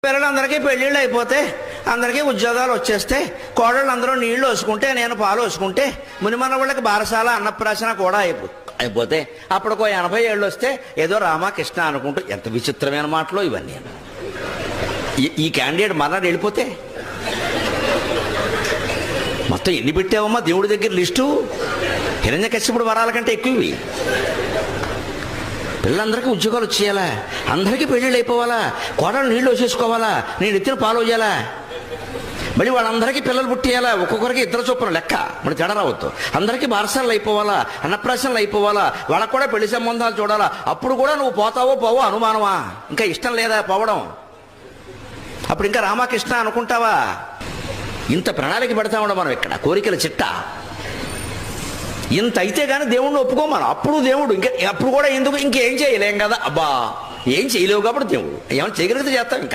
పిల్లలందరికీ పెళ్ళిళ్ళు అయిపోతే అందరికీ ఉద్యోగాలు వచ్చేస్తే కోడళ్ళు అందరూ నీళ్లు వేసుకుంటే నేను పాలు వేసుకుంటే మునిమన వాళ్ళకి బారసాల అన్నప్రాసన కూడా అయిపోతే అప్పటికో 80 ఏళ్ళు వస్తే ఏదో రామకృష్ణ అనుకుంటూ ఎంత విచిత్రమైన మాటలో ఇవన్నీ. ఈ క్యాండిడేట్ మరణాడు వెళ్ళిపోతే మొత్తం ఎన్ని పెట్టావమ్మా దేవుడి దగ్గర లిస్టు? హిరణ్యకశిపుడు వరాల కంటే ఎక్కువ. పిల్లలందరికీ ఉద్యోగాలు వచ్చేయాలా, అందరికీ పెళ్ళిళ్ళు అయిపోవాలా, కోడలు నీళ్ళు వచ్చేసుకోవాలా, నేను ఎత్తిన పాలు వేయాలా, మళ్ళీ వాళ్ళందరికీ పిల్లలు పుట్టేయాలా, ఒక్కొక్కరికి 2 చొప్పున లెక్క, మరి తేడా రావద్దు. అందరికీ బారసాలు అయిపోవాలా, అన్నప్రాసనలు అయిపోవాలా, వాళ్ళకు కూడా పెళ్లి సంబంధాలు చూడాలా. అప్పుడు కూడా నువ్వు పోతావో పోవో అనుమానమా? ఇంకా ఇష్టం లేదా పోవడం? అప్పుడు ఇంకా రామకృష్ణ అనుకుంటావా? ఇంత ప్రణాళిక పెడతా ఉండం మనం ఇక్కడ, కోరికల చిట్ట ఇంత అయితే కానీ దేవుణ్ణి ఒప్పుకోమను. అప్పుడు దేవుడు ఇంకా అప్పుడు కూడా ఎందుకు ఇంకేం చేయలేం కదా. అబ్బా ఏం చేయలేవు కాబట్టి దేవుడు ఏమైనా చేయగలిగితే చేస్తాం. ఇంకా